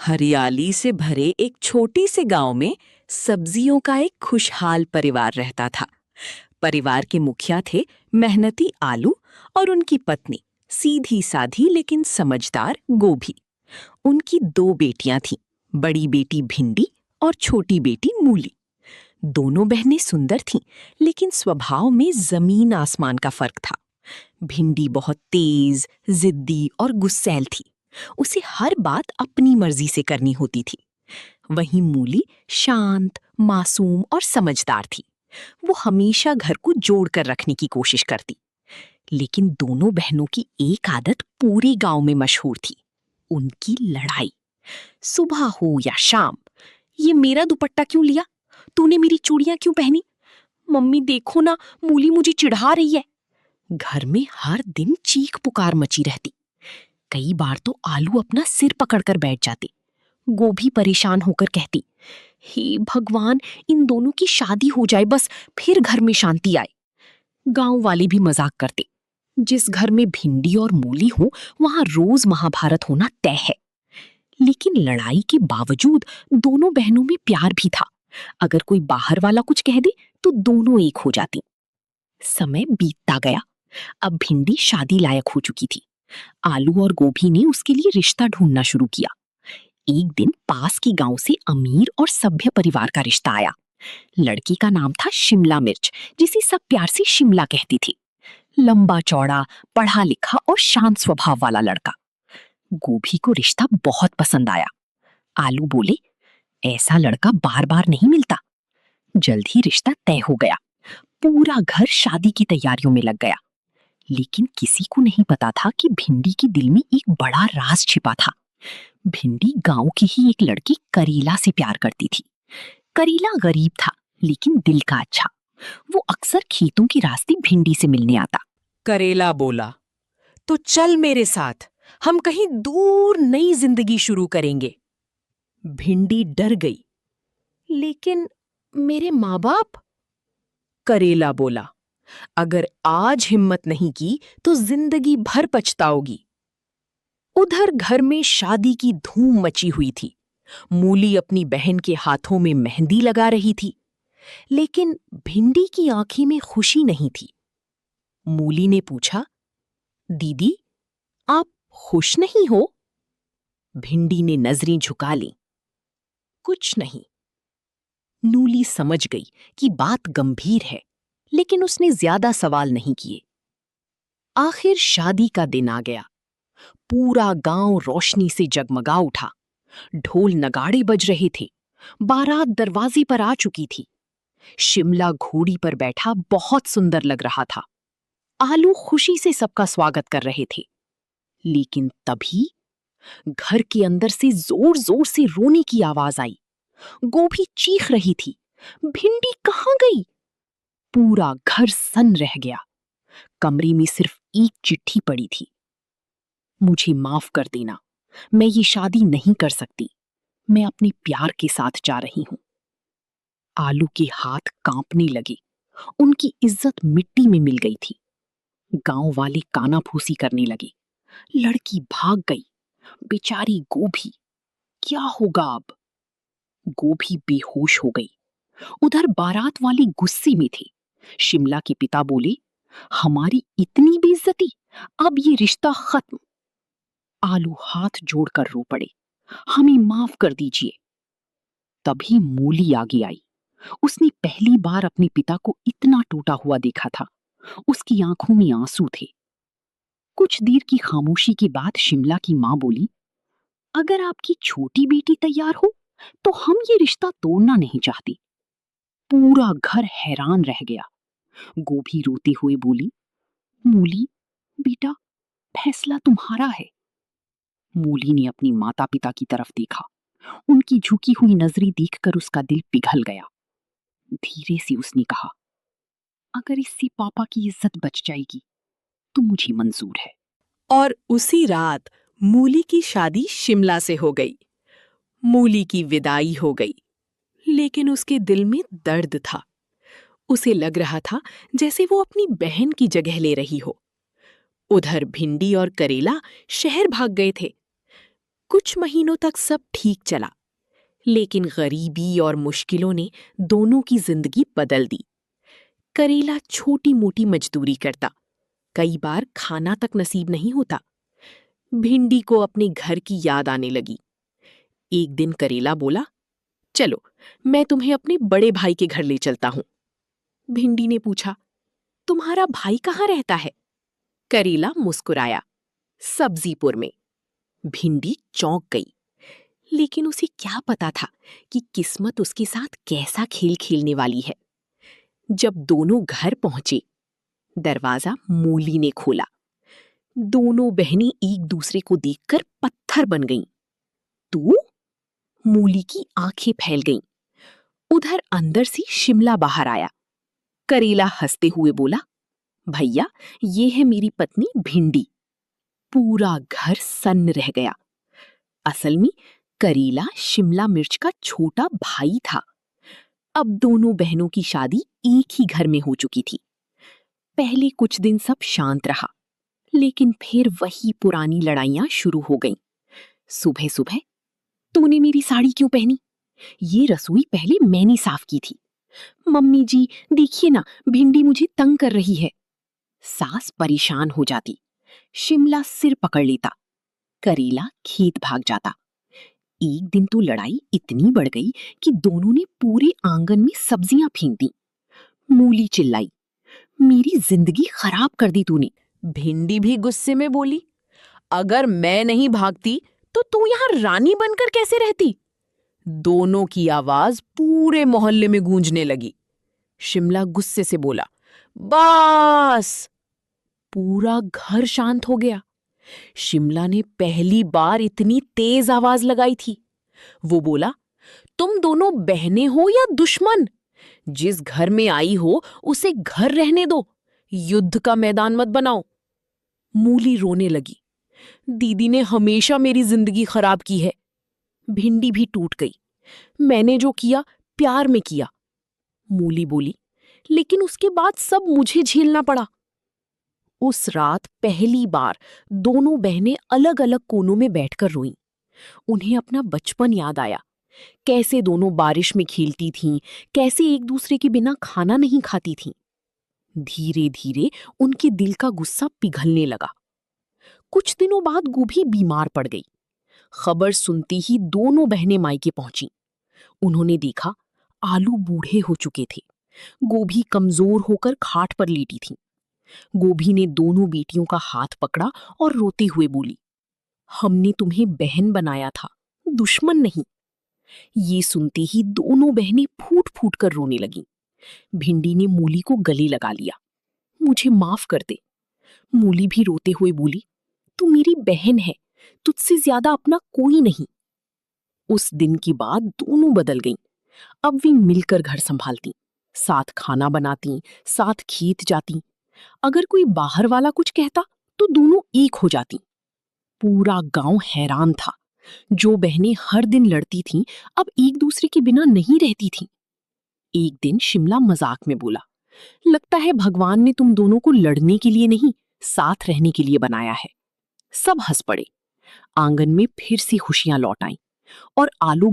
हरियाली से भरे एक छोटी से गांव में सब्जियों का एक खुशहाल परिवार रहता था। परिवार के मुखिया थे मेहनती आलू और उनकी पत्नी सीधी साधी लेकिन समझदार गोभी। उनकी दो बेटियां थीं, बड़ी बेटी भिंडी और छोटी बेटी मूली। दोनों बहनें सुंदर थीं, लेकिन स्वभाव में जमीन आसमान का फर्क था। भिंडी बहुत तेज, जिद्दी और गुस्सैल थी। उसे हर बात अपनी मर्जी से करनी होती थी। वहीं मूली शांत, मासूम और समझदार थी। वो हमेशा घर को जोड़ कर रखने की कोशिश करती। लेकिन दोनों बहनों की एक आदत पूरे गांव में मशहूर थी, उनकी लड़ाई। सुबह हो या शाम, ये मेरा दुपट्टा क्यों लिया? तूने मेरी चूड़ियां क्यों पहनी? मम्मी देखो ना, मूली मुझे चिढ़ा रही है। घर में हर दिन चीख पुकार मची रहती। कई बार तो आलू अपना सिर पकड़कर बैठ जाते। गोभी परेशान होकर कहती, हे भगवान, इन दोनों की शादी हो जाए बस, फिर घर में शांति आए। गांव वाले भी मजाक करते, जिस घर में भिंडी और मूली हो वहां रोज महाभारत होना तय है। लेकिन लड़ाई के बावजूद दोनों बहनों में प्यार भी था। अगर कोई बाहर वाला कुछ कह दे तो दोनों एक हो जाती। समय बीतता गया। अब भिंडी शादी लायक हो चुकी थी। आलू और गोभी ने उसके लिए रिश्ता ढूंढना शुरू किया। एक दिन पास के गांव से अमीर और सभ्य परिवार का रिश्ता आया। लड़की का नाम था शिमला मिर्च, जिसे सब प्यार से शिमला कहती थी। लंबा चौड़ा, पढ़ा लिखा और शांत स्वभाव वाला लड़का। गोभी को रिश्ता बहुत पसंद आया। आलू बोले, ऐसा लड़का बार बार नहीं मिलता। जल्द ही रिश्ता तय हो गया। पूरा घर शादी की तैयारियों में लग गया। लेकिन किसी को नहीं पता था कि भिंडी के दिल में एक बड़ा राज छिपा था। भिंडी गांव की ही एक लड़की करीला से प्यार करती थी। करीला गरीब था, लेकिन दिल का अच्छा। वो अक्सर खेतों के रास्ते भिंडी से मिलने आता। करेला बोला, तो चल मेरे साथ, हम कहीं दूर नई जिंदगी शुरू करेंगे। भिंडी डर गई, लेकिन मेरे माँ बाप? करेला बोला, अगर आज हिम्मत नहीं की तो जिंदगी भर पछताओगी। उधर घर में शादी की धूम मची हुई थी। मूली अपनी बहन के हाथों में मेहंदी लगा रही थी, लेकिन भिंडी की आंखें में खुशी नहीं थी। मूली ने पूछा, दीदी, आप खुश नहीं हो? भिंडी ने नजरें झुका ली, कुछ नहीं। मूली समझ गई कि बात गंभीर है, लेकिन उसने ज्यादा सवाल नहीं किए। आखिर शादी का दिन आ गया। पूरा गांव रोशनी से जगमगा उठा। ढोल नगाड़े बज रहे थे। बारात दरवाजे पर आ चुकी थी। शिमला घोड़ी पर बैठा बहुत सुंदर लग रहा था। आलू खुशी से सबका स्वागत कर रहे थे। लेकिन तभी घर के अंदर से जोर जोर से रोने की आवाज आई। गोभी चीख रही थी, भिंडी कहाँ गई? पूरा घर सन्न रह गया। कमरे में सिर्फ एक चिट्ठी पड़ी थी, मुझे माफ कर देना, मैं ये शादी नहीं कर सकती। मैं अपने प्यार के साथ जा रही हूं। आलू के हाथ कांपने लगे। उनकी इज्जत मिट्टी में मिल गई थी। गांव वाले कानाफूसी करने लगे। लड़की भाग गई। बेचारी गोभी, क्या होगा अब? गोभी बेहोश हो गई। उधर बारात वाले गुस्से में थे। शिमला के पिता बोले, हमारी इतनी बेइज्जती, अब ये रिश्ता खत्म। आलू हाथ जोड़कर रो पड़े, हमें माफ कर दीजिए। तभी मूली आगे आई। उसने पहली बार अपने पिता को इतना टूटा हुआ देखा था। उसकी आंखों में आंसू थे। कुछ देर की खामोशी के बाद शिमला की मां बोली, अगर आपकी छोटी बेटी तैयार हो तो हम ये रिश्ता तोड़ना नहीं चाहती। पूरा घर हैरान रह गया। गोभी रोते हुए बोली, मूली बेटा, फैसला तुम्हारा है। मूली ने अपनी माता पिता की तरफ देखा। उनकी झुकी हुई नजरें देखकर उसका दिल पिघल गया। धीरे से उसने कहा, अगर इससे पापा की इज्जत बच जाएगी तो मुझे मंजूर है। और उसी रात मूली की शादी शिमला से हो गई। मूली की विदाई हो गई, लेकिन उसके दिल में दर्द था। उसे लग रहा था जैसे वो अपनी बहन की जगह ले रही हो। उधर भिंडी और करेला शहर भाग गए थे। कुछ महीनों तक सब ठीक चला, लेकिन गरीबी और मुश्किलों ने दोनों की जिंदगी बदल दी। करेला छोटी मोटी मजदूरी करता, कई बार खाना तक नसीब नहीं होता। भिंडी को अपने घर की याद आने लगी। एक दिन करेला बोला, चलो मैं तुम्हें अपने बड़े भाई के घर ले चलता हूं। भिंडी ने पूछा, तुम्हारा भाई कहाँ रहता है? करेला मुस्कुराया, सब्जीपुर में। भिंडी चौंक गई, लेकिन उसे क्या पता था कि किस्मत उसके साथ कैसा खेल खेलने वाली है। जब दोनों घर पहुंचे, दरवाजा मूली ने खोला। दोनों बहनें एक दूसरे को देखकर पत्थर बन गईं। तू? मूली की आंखें फैल गईं। उधर अंदर से शिमला बाहर आया। करेला हंसते हुए बोला, भैया, ये है मेरी पत्नी भिंडी। पूरा घर सन्न रह गया। असल में करेला शिमला मिर्च का छोटा भाई था। अब दोनों बहनों की शादी एक ही घर में हो चुकी थी। पहले कुछ दिन सब शांत रहा, लेकिन फिर वही पुरानी लड़ाइयां शुरू हो गईं। सुबह सुबह, तूने मेरी साड़ी क्यों पहनी? ये रसोई पहले मैंने साफ की थी। मम्मी जी, देखिए ना, भिंडी मुझे तंग कर रही है। सास परेशान हो जाती। शिमला सिर पकड़ लेता। करेला खेत भाग जाता। एक दिन तो लड़ाई इतनी बढ़ गई कि दोनों ने पूरे आंगन में सब्जियां फेंक दी। मूली चिल्लाई, मेरी जिंदगी खराब कर दी तूने। भिंडी भी गुस्से में बोली, अगर मैं नहीं भागती तो तू यहां रानी बनकर कैसे रहती? दोनों की आवाज पूरे मोहल्ले में गूंजने लगी। शिमला गुस्से से बोला, बस। पूरा घर शांत हो गया। शिमला ने पहली बार इतनी तेज आवाज लगाई थी। वो बोला, तुम दोनों बहनें हो या दुश्मन? जिस घर में आई हो उसे घर रहने दो, युद्ध का मैदान मत बनाओ। मूली रोने लगी, दीदी ने हमेशा मेरी जिंदगी खराब की है। भिंडी भी टूट गई, मैंने जो किया प्यार में किया। मूली बोली, लेकिन उसके बाद सब मुझे झेलना पड़ा। उस रात पहली बार दोनों बहनें अलग अलग कोनों में बैठकर रोईं। उन्हें अपना बचपन याद आया, कैसे दोनों बारिश में खेलती थीं, कैसे एक दूसरे के बिना खाना नहीं खाती थीं। धीरे धीरे उनके दिल का गुस्सा पिघलने लगा। कुछ दिनों बाद गोभी बीमार पड़ गई। खबर सुनते ही दोनों बहनें मायके पहुंची। उन्होंने देखा आलू बूढ़े हो चुके थे। गोभी कमजोर होकर खाट पर लेटी थी। गोभी ने दोनों बेटियों का हाथ पकड़ा और रोते हुए बोली, हमने तुम्हें बहन बनाया था, दुश्मन नहीं। ये सुनते ही दोनों बहनें फूट फूट कर रोने लगीं। भिंडी ने मूली को गले लगा लिया, मुझे माफ कर दे। मूली भी रोते हुए बोली, तू मेरी बहन है, तुझसे ज्यादा अपना कोई नहीं। उस दिन के बाद दोनों बदल गईं। अब वे मिलकर घर संभालती, साथ खाना बनाती, साथ खेत जाती। अगर कोई बाहर वाला कुछ कहता तो दोनों एक हो जाती। पूरा गांव हैरान था। जो बहनें हर दिन लड़ती थीं, अब एक दूसरे के बिना नहीं रहती थीं। एक दिन शिमला मजाक में बोला, लगता है भगवान ने तुम दोनों को लड़ने के लिए नहीं, साथ रहने के लिए बनाया है। सब हंस पड़े। आंगन में फिर से खुशियां लौट आईं और आलू